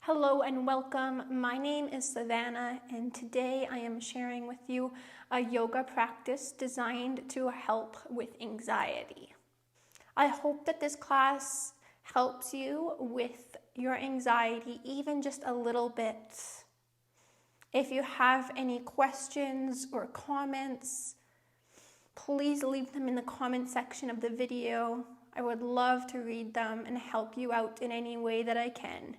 Hello and welcome. My name is Savannah, and today I am sharing with you a yoga practice designed to help with anxiety. I hope that this class helps you with your anxiety even just a little bit. If you have any questions or comments, please leave them in the comment section of the video. I would love to read them and help you out in any way that I can.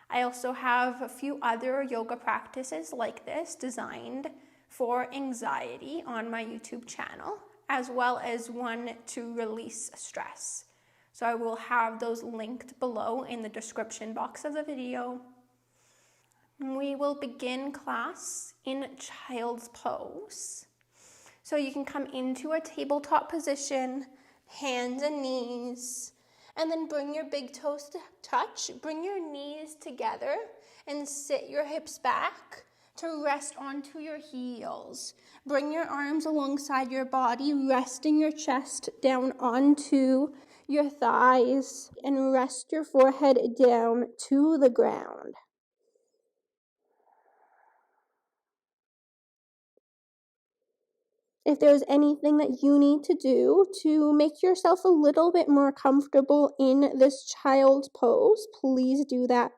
I also have a few other yoga practices like this designed for anxiety on my YouTube channel, as well as one to release stress. So I will have those linked below in the description box of the video. We will begin class in child's pose. So you can come into a tabletop position, hands and knees, and then bring your big toes to touch. Bring your knees together and sit your hips back to rest onto your heels. Bring your arms alongside your body, resting your chest down onto your thighs, and rest your forehead down to the ground. If there's anything that you need to do to make yourself a little bit more comfortable in this child's pose, please do that.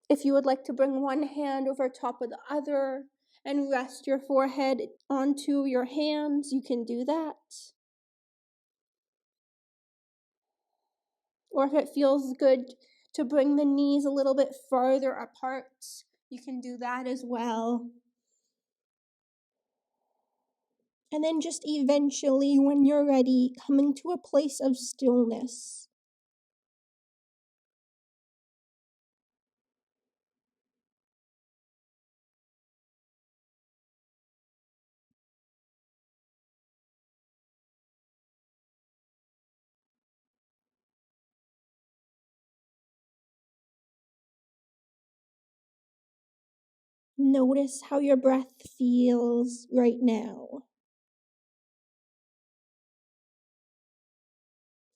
If you would like to bring one hand over top of the other and rest your forehead onto your hands, you can do that. Or if it feels good to bring the knees a little bit farther apart, you can do that as well. And then just eventually, when you're ready, come into a place of stillness. Notice how your breath feels right now.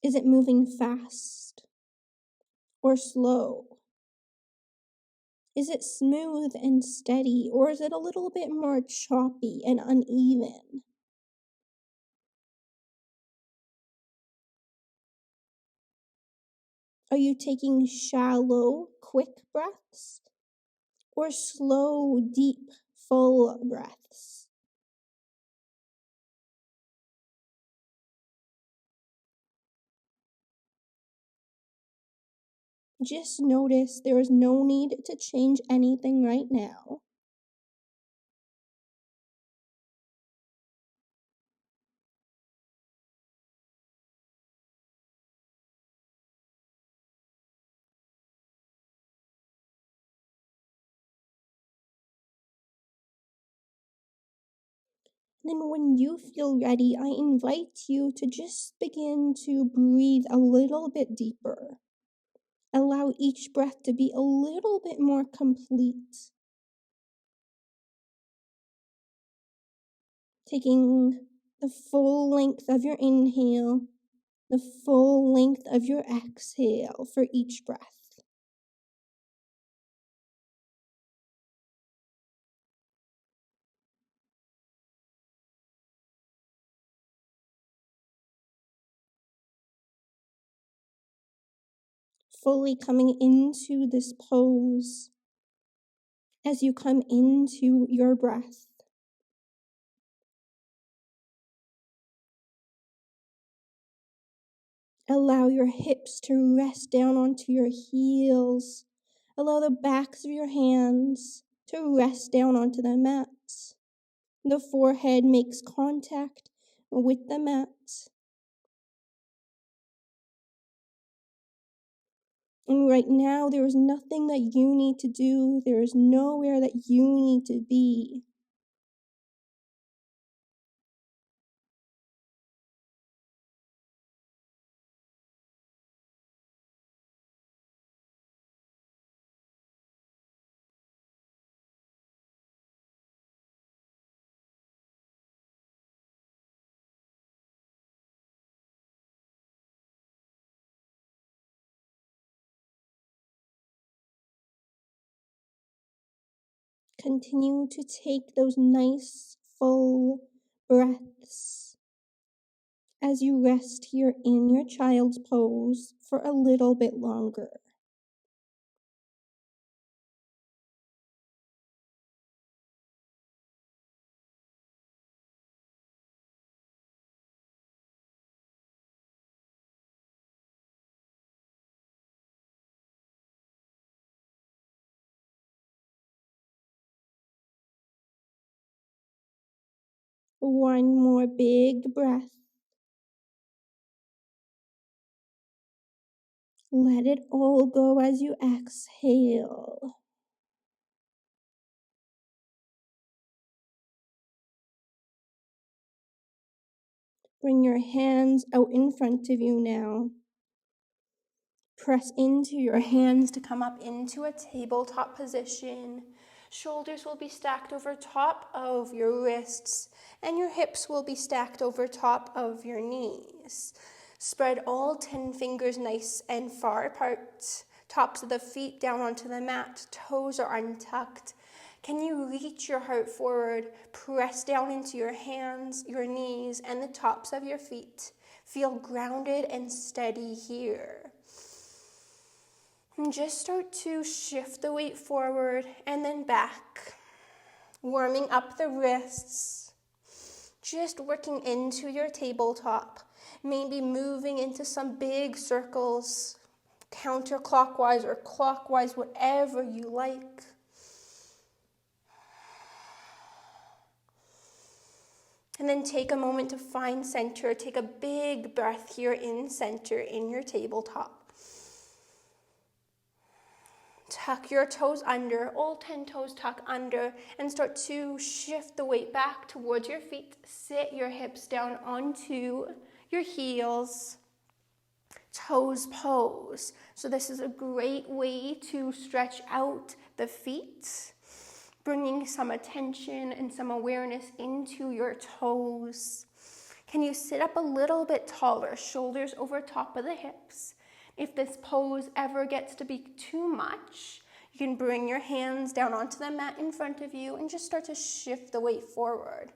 Is it moving fast or slow? Is it smooth and steady, or is it a little bit more choppy and uneven? Are you taking shallow, quick breaths, or slow, deep, full breaths? Just notice there is no need to change anything right now. Then when you feel ready, I invite you to just begin to breathe a little bit deeper. Allow each breath to be a little bit more complete. Taking the full length of your inhale, the full length of your exhale for each breath. Fully coming into this pose as you come into your breath. Allow your hips to rest down onto your heels. Allow the backs of your hands to rest down onto the mat. The forehead makes contact with the mat. And right now, there is nothing that you need to do. There is nowhere that you need to be. Continue to take those nice, full breaths as you rest here in your child's pose for a little bit longer. One more big breath. Let it all go as you exhale. Bring your hands out in front of you now. Press into your hands to come up into a tabletop position. Shoulders will be stacked over top of your wrists, and your hips will be stacked over top of your knees. Spread all 10 fingers nice and far apart. Tops of the feet down onto the mat. Toes are untucked. Can you reach your heart forward? Press down into your hands, your knees, and the tops of your feet. Feel grounded and steady here. And just start to shift the weight forward and then back. Warming up the wrists. Just working into your tabletop. Maybe moving into some big circles, counterclockwise or clockwise, whatever you like. And then take a moment to find center. Take a big breath here in center in your tabletop. Tuck your toes under, all 10 toes tuck under, and start to shift the weight back towards your feet. Sit your hips down onto your heels. Toes pose. So this is a great way to stretch out the feet, bringing some attention and some awareness into your toes. Can you sit up a little bit taller, shoulders over top of the hips? If this pose ever gets to be too much, you can bring your hands down onto the mat in front of you and just start to shift the weight forward.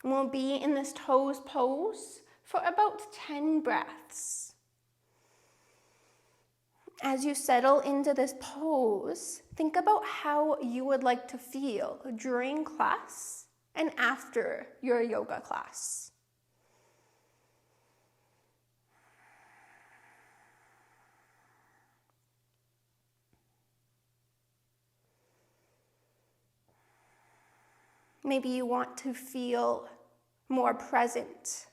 And we'll be in this toes pose for about 10 breaths. As you settle into this pose, think about how you would like to feel during class and after your yoga class. Maybe you want to feel more present,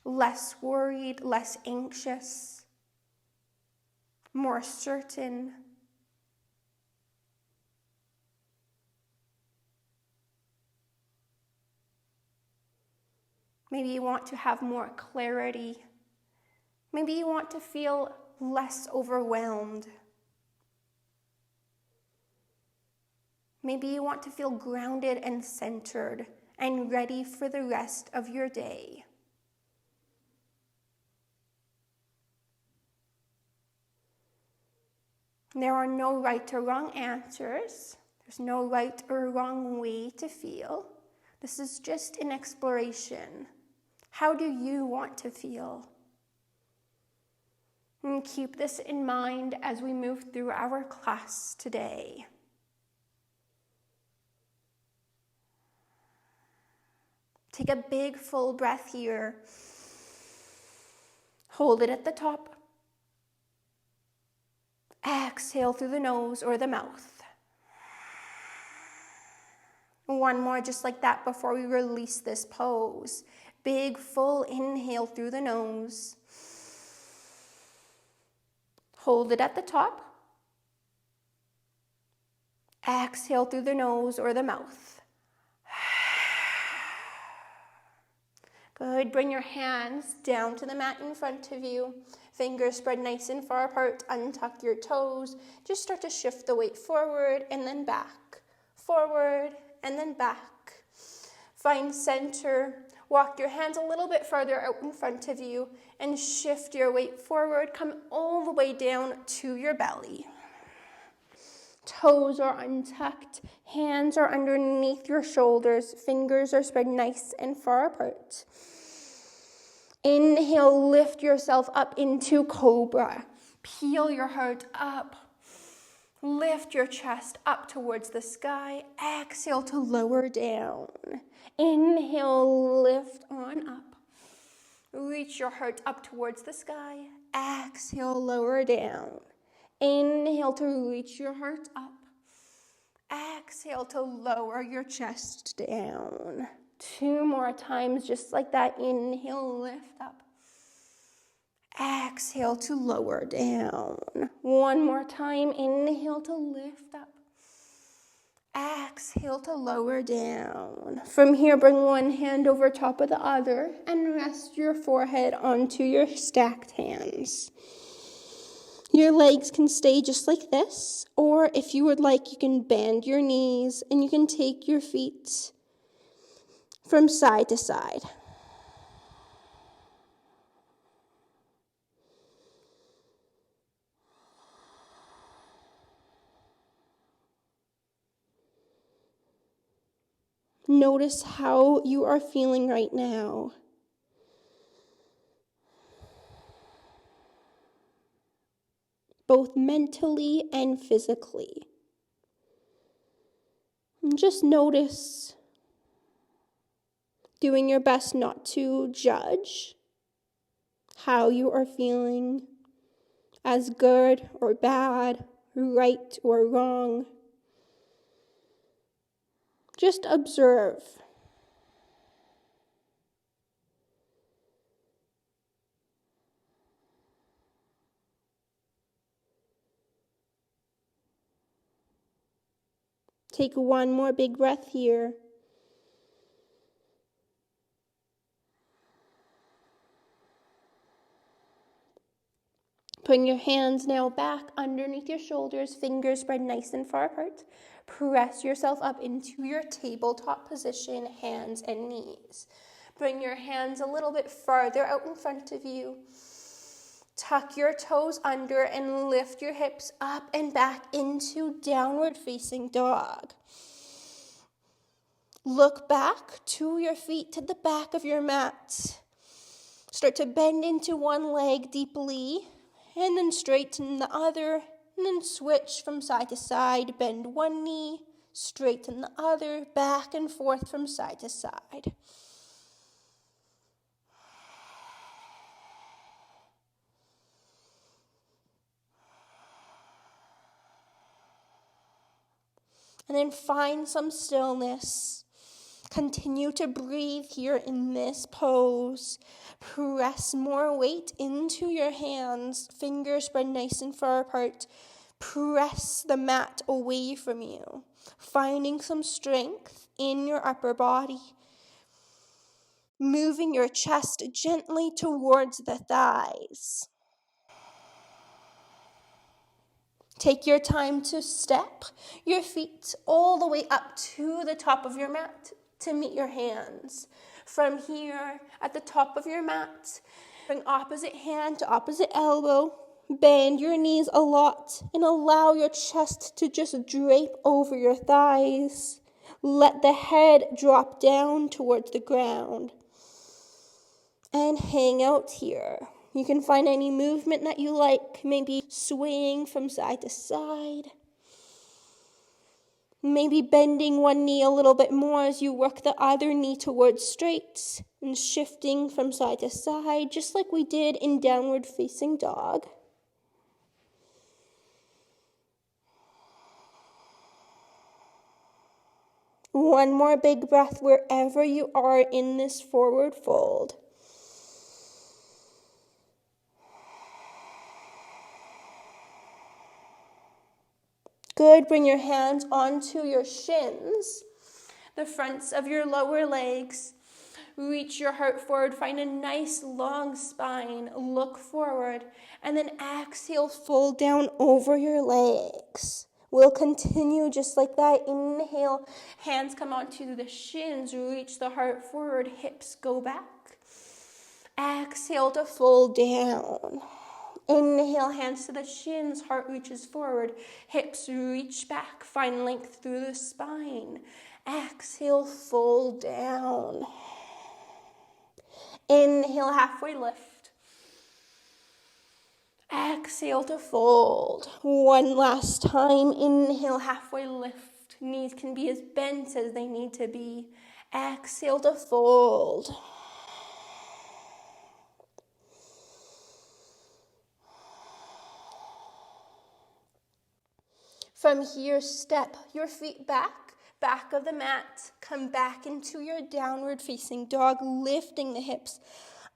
less worried, less anxious, more certain. Maybe you want to have more clarity. Maybe you want to feel less overwhelmed. Maybe you want to feel grounded and centered and ready for the rest of your day. There are no right or wrong answers. There's no right or wrong way to feel. This is just an exploration. How do you want to feel? And keep this in mind as we move through our class today. Take a big full breath here. Hold it at the top. Exhale through the nose or the mouth. One more just like that before we release this pose. Big full inhale through the nose. Hold it at the top. Exhale through the nose or the mouth. Good. Bring your hands down to the mat in front of you. Fingers spread nice and far apart. Untuck your toes. Just start to shift the weight forward and then back. Forward and then back. Find center. Walk your hands a little bit further out in front of you and shift your weight forward. Come all the way down to your belly. Toes are untucked, hands are underneath your shoulders, fingers are spread nice and far apart. Inhale, lift yourself up into cobra. Peel your heart up. Lift your chest up towards the sky. Exhale to lower down. Inhale, lift on up. Reach your heart up towards the sky. Exhale, lower down. Inhale to reach your heart up. Exhale to lower your chest down. 2 more times, just like that. Inhale, lift up. Exhale to lower down. 1 more time. Inhale to lift up. Exhale to lower down. From here, bring one hand over top of the other and rest your forehead onto your stacked hands. Your legs can stay just like this, or if you would like, you can bend your knees and you can take your feet from side to side. Notice how you are feeling right now. Both mentally and physically. And just notice, doing your best not to judge how you are feeling as good or bad, right or wrong. Just observe. Take one more big breath here. Bring your hands now back underneath your shoulders, fingers spread nice and far apart. Press yourself up into your tabletop position, hands and knees. Bring your hands a little bit farther out in front of you. Tuck your toes under and lift your hips up and back into downward facing dog. Look back to your feet to the back of your mat. Start to bend into one leg deeply and then straighten the other and then switch from side to side. Bend one knee, straighten the other, back and forth from side to side. And then find some stillness. Continue to breathe here in this pose. Press more weight into your hands. Fingers spread nice and far apart. Press the mat away from you. Finding some strength in your upper body. Moving your chest gently towards the thighs. Take your time to step your feet all the way up to the top of your mat to meet your hands. From here, at the top of your mat, bring opposite hand to opposite elbow. Bend your knees a lot and allow your chest to just drape over your thighs. Let the head drop down towards the ground. And hang out here. You can find any movement that you like, maybe swaying from side to side. Maybe bending one knee a little bit more as you work the other knee towards straight and shifting from side to side, just like we did in downward facing dog. One more big breath wherever you are in this forward fold. Good. Bring your hands onto your shins, the fronts of your lower legs. Reach your heart forward. Find a nice long spine. Look forward. And then exhale, fold down over your legs. We'll continue just like that. Inhale, hands come onto the shins, reach the heart forward, hips go back. Exhale to fold down. Inhale, hands to the shins, heart reaches forward, hips reach back, find length through the spine. Exhale, fold down. Inhale, halfway lift. Exhale to fold. One last time. Inhale, halfway lift. Knees can be as bent as they need to be. Exhale to fold. From here, step your feet back of the mat. Come back into your downward facing dog, lifting the hips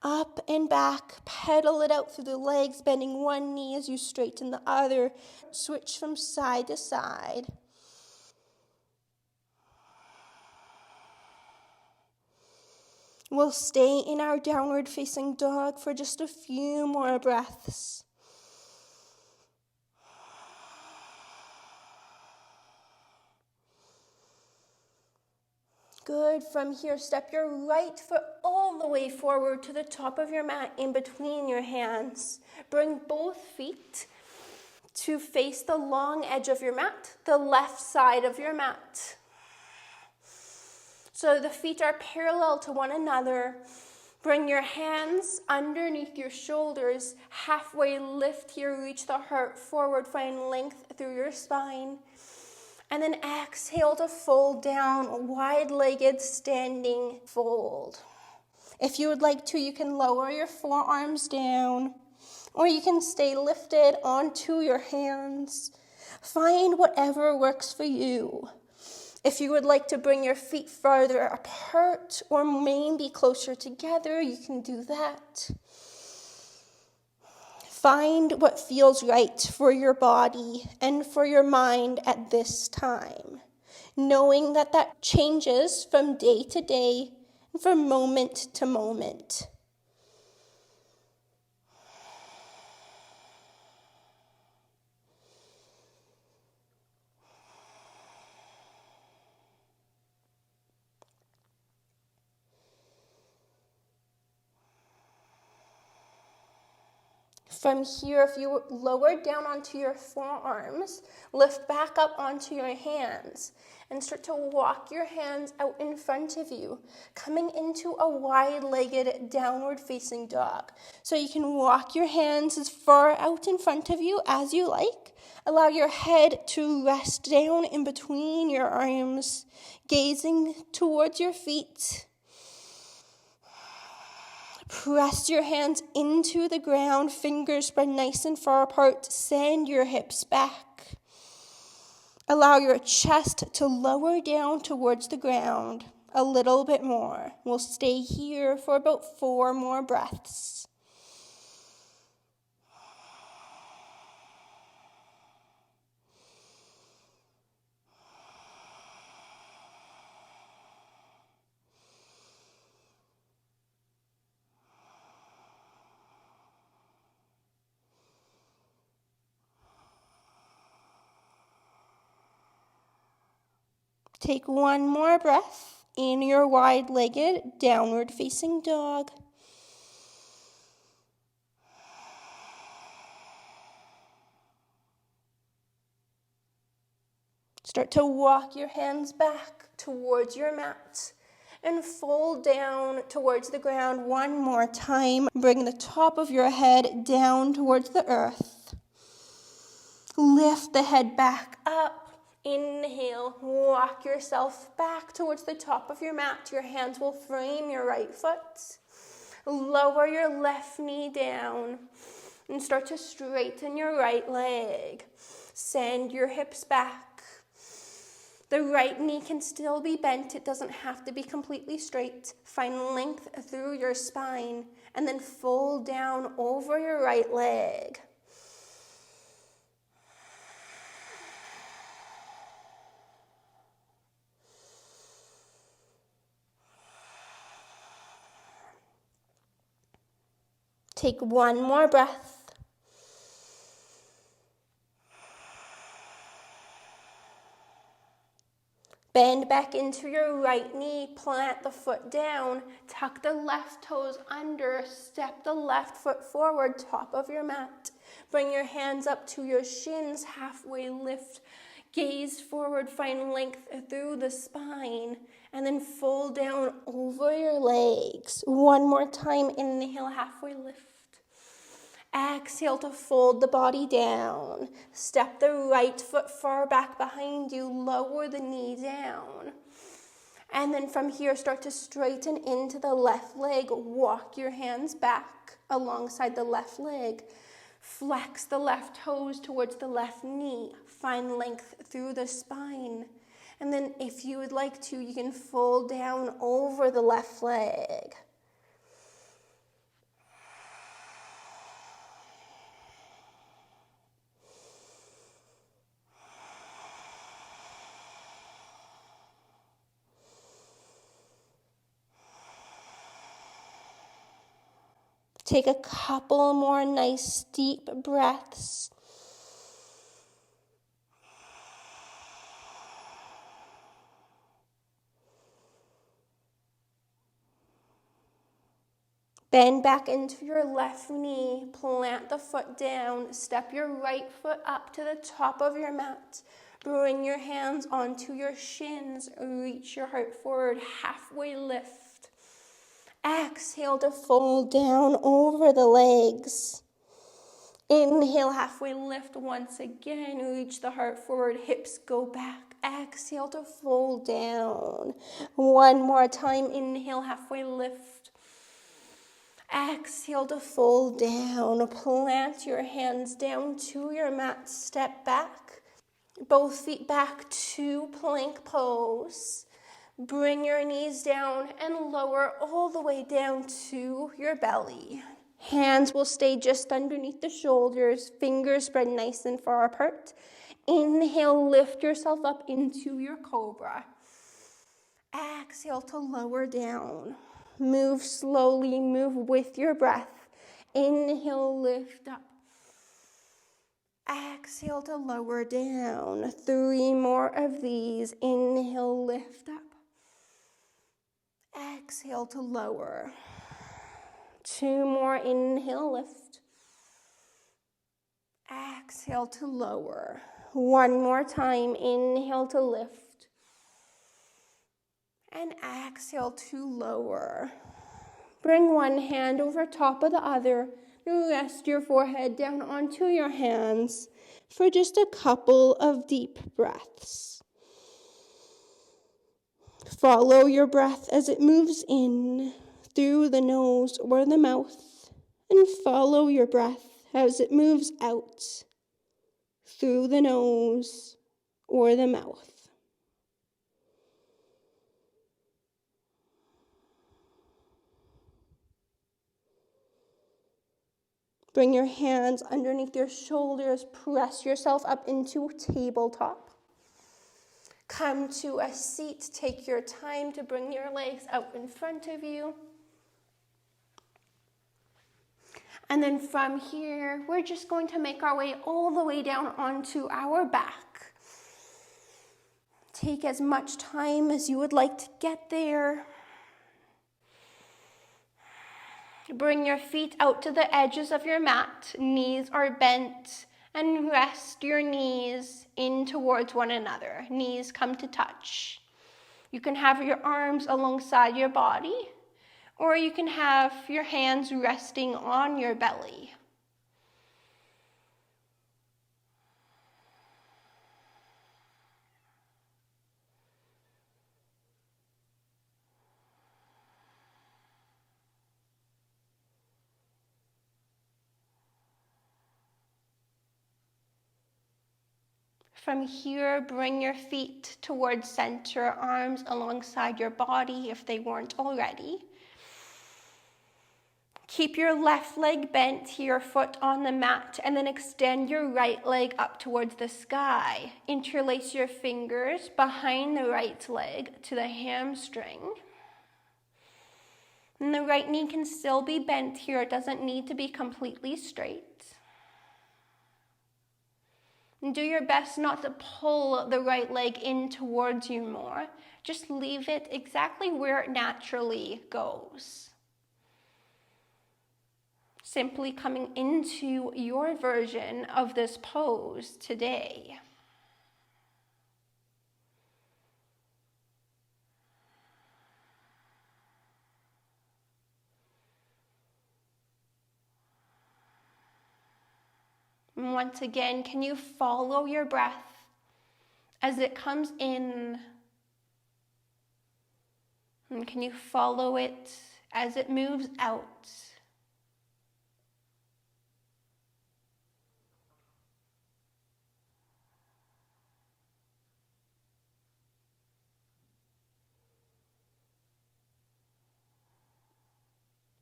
up and back. Pedal it out through the legs, bending one knee as you straighten the other. Switch from side to side. We'll stay in our downward facing dog for just a few more breaths. Good. From here, step your right foot all the way forward to the top of your mat in between your hands. Bring both feet to face the long edge of your mat, the left side of your mat. So the feet are parallel to one another. Bring your hands underneath your shoulders. Halfway lift here, reach the heart forward, find length through your spine. And then exhale to fold down, wide-legged standing fold. If you would like to, you can lower your forearms down, or you can stay lifted onto your hands. Find whatever works for you. If you would like to bring your feet farther apart, or maybe closer together, you can do that. Find what feels right for your body and for your mind at this time, knowing that that changes from day to day and from moment to moment. From here, if you lower down onto your forearms, lift back up onto your hands and start to walk your hands out in front of you, coming into a wide-legged downward facing dog. So you can walk your hands as far out in front of you as you like. Allow your head to rest down in between your arms, gazing towards your feet. Press your hands into the ground, fingers spread nice and far apart. Send your hips back. Allow your chest to lower down towards the ground a little bit more. We'll stay here for about 4 more breaths. Take one more breath in your wide-legged, downward-facing dog. Start to walk your hands back towards your mat and fold down towards the ground one more time. Bring the top of your head down towards the earth. Lift the head back up. Inhale, walk yourself back towards the top of your mat. Your hands will frame your right foot. Lower your left knee down and start to straighten your right leg. Send your hips back. The right knee can still be bent. It doesn't have to be completely straight. Find length through your spine and then fold down over your right leg. Take one more breath. Bend back into your right knee, plant the foot down, tuck the left toes under, step the left foot forward, top of your mat. Bring your hands up to your shins, halfway lift, gaze forward, find length through the spine, and then fold down over your legs. One more time, inhale, halfway lift. Exhale to fold the body down. Step the right foot far back behind you, lower the knee down. And then from here, start to straighten into the left leg. Walk your hands back alongside the left leg. Flex the left toes towards the left knee. Find length through the spine. And then if you would like to, you can fold down over the left leg. Take a couple more nice deep breaths. Bend back into your left knee, plant the foot down, step your right foot up to the top of your mat. Bring your hands onto your shins, reach your heart forward, halfway lift. Exhale to fold down over the legs. Inhale, halfway lift once again. Reach the heart forward, hips go back. Exhale to fold down. One more time. Inhale, halfway lift. Exhale to fold down. Plant your hands down to your mat. Step back. Both feet back to plank pose. Bring your knees down and lower all the way down to your belly. Hands will stay just underneath the shoulders, fingers spread nice and far apart. Inhale, lift yourself up into your cobra. Exhale to lower down. Move slowly, move with your breath. Inhale, lift up. Exhale to lower down. 3 more of these. Inhale, lift up. Exhale to lower. 2 more, inhale, lift. Exhale to lower. 1 more time, inhale to lift. And exhale to lower. Bring one hand over top of the other. Rest your forehead down onto your hands for just a couple of deep breaths. Follow your breath as it moves in through the nose or the mouth, and follow your breath as it moves out through the nose or the mouth. Bring your hands underneath your shoulders, press yourself up into tabletop. Come to a seat, take your time to bring your legs out in front of you. And then from here, we're just going to make our way all the way down onto our back. Take as much time as you would like to get there. Bring your feet out to the edges of your mat. Knees are bent. And rest your knees in towards one another. Knees come to touch. You can have your arms alongside your body, or you can have your hands resting on your belly. From here, bring your feet towards center, arms alongside your body if they weren't already. Keep your left leg bent, your foot on the mat, and then extend your right leg up towards the sky. Interlace your fingers behind the right leg to the hamstring. And the right knee can still be bent here. It doesn't need to be completely straight. Do your best not to pull the right leg in towards you more. Just leave it exactly where it naturally goes. Simply coming into your version of this pose today. And once again, can you follow your breath as it comes in? And can you follow it as it moves out?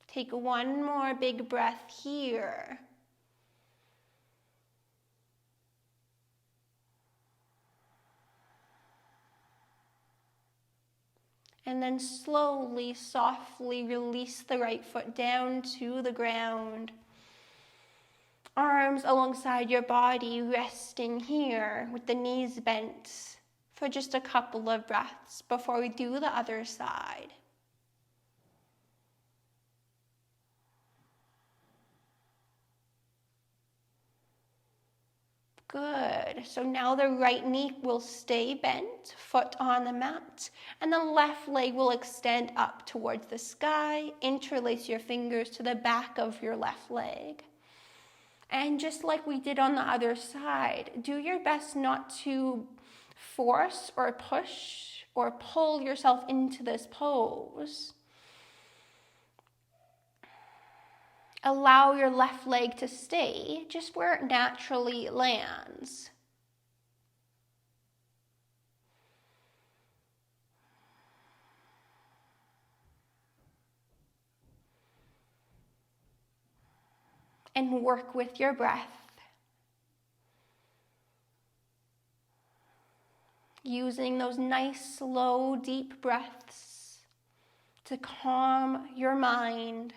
Take one more big breath here. And then slowly, softly release the right foot down to the ground. Arms alongside your body, resting here with the knees bent for just a couple of breaths before we do the other side. Good. So now the right knee will stay bent, foot on the mat, and the left leg will extend up towards the sky. Interlace your fingers to the back of your left leg. And just like we did on the other side, do your best not to force or push or pull yourself into this pose. Allow your left leg to stay just where it naturally lands. And work with your breath. Using those nice, slow, deep breaths to calm your mind,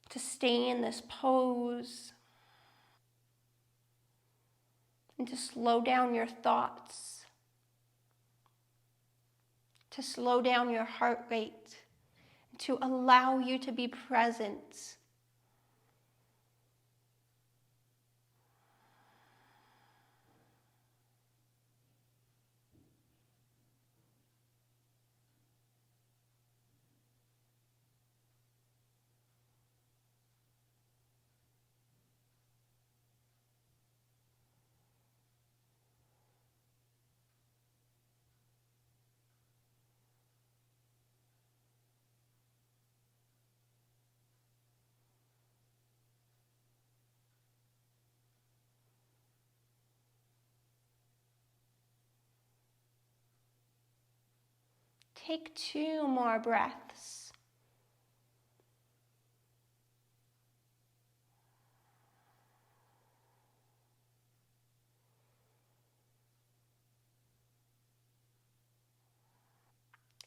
to stay in this pose, and to slow down your thoughts, to slow down your heart rate, to allow you to be present. Take 2 more breaths.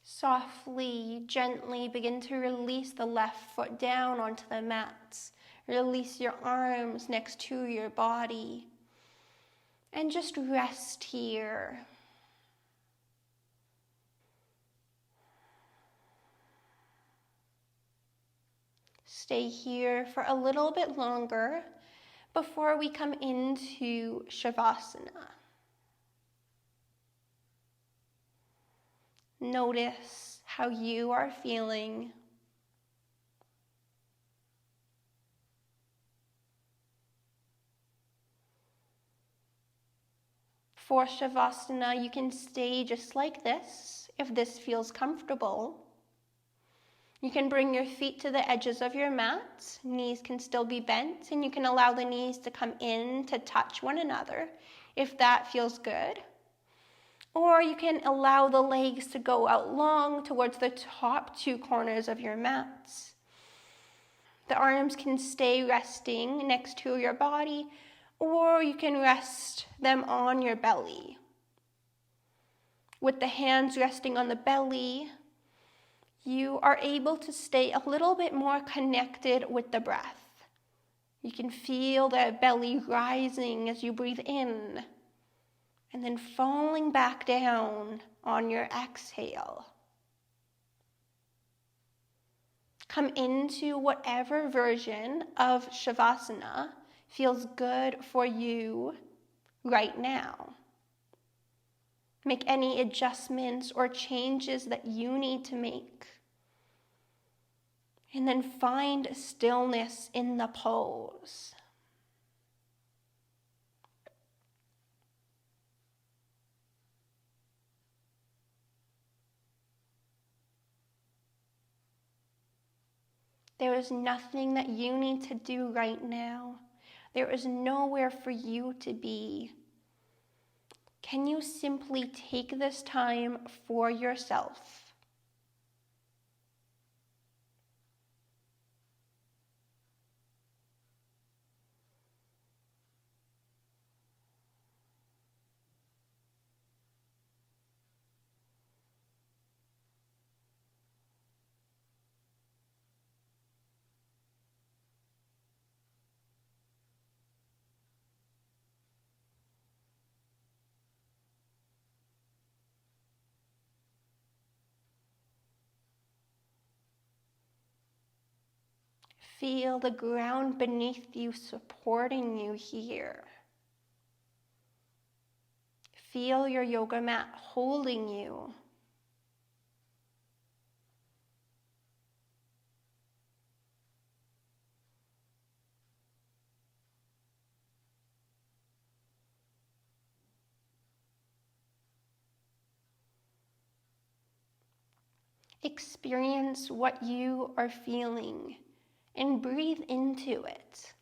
Softly, gently begin to release the left foot down onto the mat. Release your arms next to your body. And just rest here. Stay here for a little bit longer before we come into Shavasana. Notice how you are feeling. For Shavasana, you can stay just like this if this feels comfortable. You can bring your feet to the edges of your mat. Knees can still be bent, and you can allow the knees to come in to touch one another if that feels good. Or you can allow the legs to go out long towards the top 2 corners of your mat. The arms can stay resting next to your body, or you can rest them on your belly. With the hands resting on the belly, you are able to stay a little bit more connected with the breath. You can feel the belly rising as you breathe in and then falling back down on your exhale. Come into whatever version of Shavasana feels good for you right now. Make any adjustments or changes that you need to make. And then find stillness in the pose. There is nothing that you need to do right now. There is nowhere for you to be. Can you simply take this time for yourself? Feel the ground beneath you supporting you here. Feel your yoga mat holding you. Experience what you are feeling and breathe into it.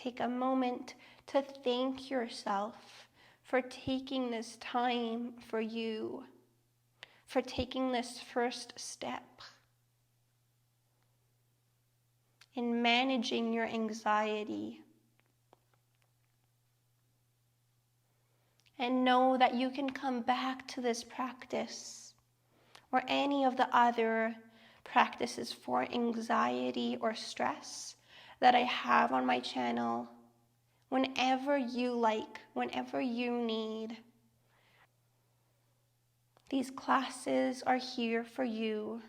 Take a moment to thank yourself for taking this time for you, for taking this first step in managing your anxiety. And know that you can come back to this practice or any of the other practices for anxiety or stress that I have on my channel whenever you like, whenever you need. These classes are here for you.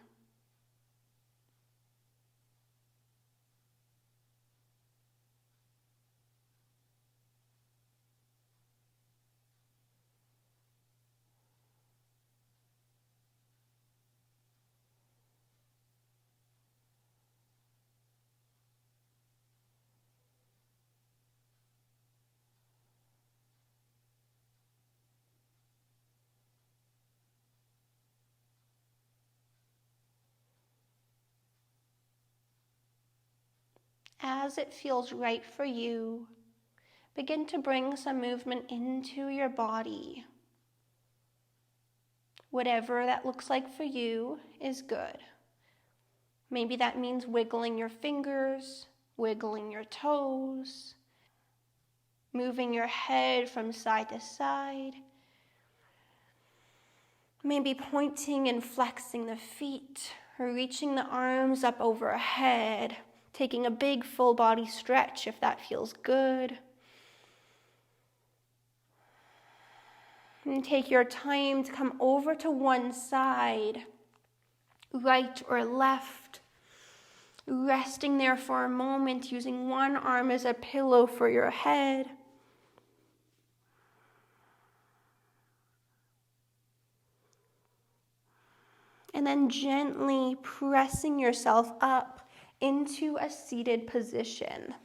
As it feels right for you, begin to bring some movement into your body. Whatever that looks like for you is good. Maybe that means wiggling your fingers, wiggling your toes, moving your head from side to side. Maybe pointing and flexing the feet, or reaching the arms up overhead, taking a big full body stretch if that feels good. And take your time to come over to one side, right or left, resting there for a moment, using one arm as a pillow for your head. And then gently pressing yourself up into a seated position.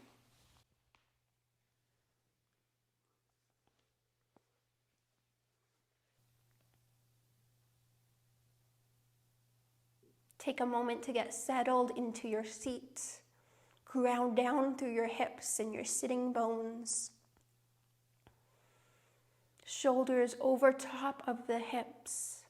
Take a moment to get settled into your seat. Ground down through your hips and your sitting bones. Shoulders over top of the hips.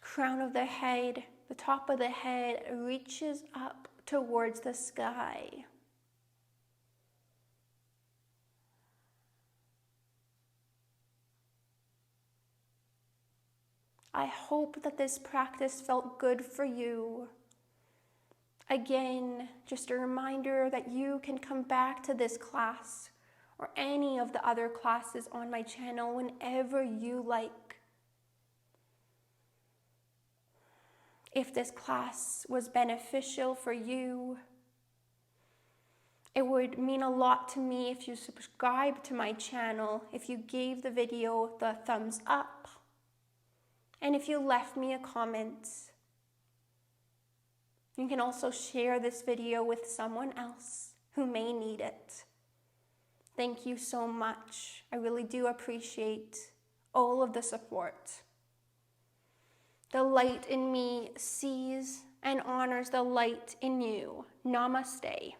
Crown of the head, the top of the head reaches up towards the sky. I hope that this practice felt good for you. Again, just a reminder that you can come back to this class or any of the other classes on my channel whenever you like. If this class was beneficial for you, it would mean a lot to me if you subscribe to my channel, if you gave the video the thumbs up, and if you left me a comment. You can also share this video with someone else who may need it. Thank you so much. I really do appreciate all of the support. The light in me sees and honors the light in you. Namaste.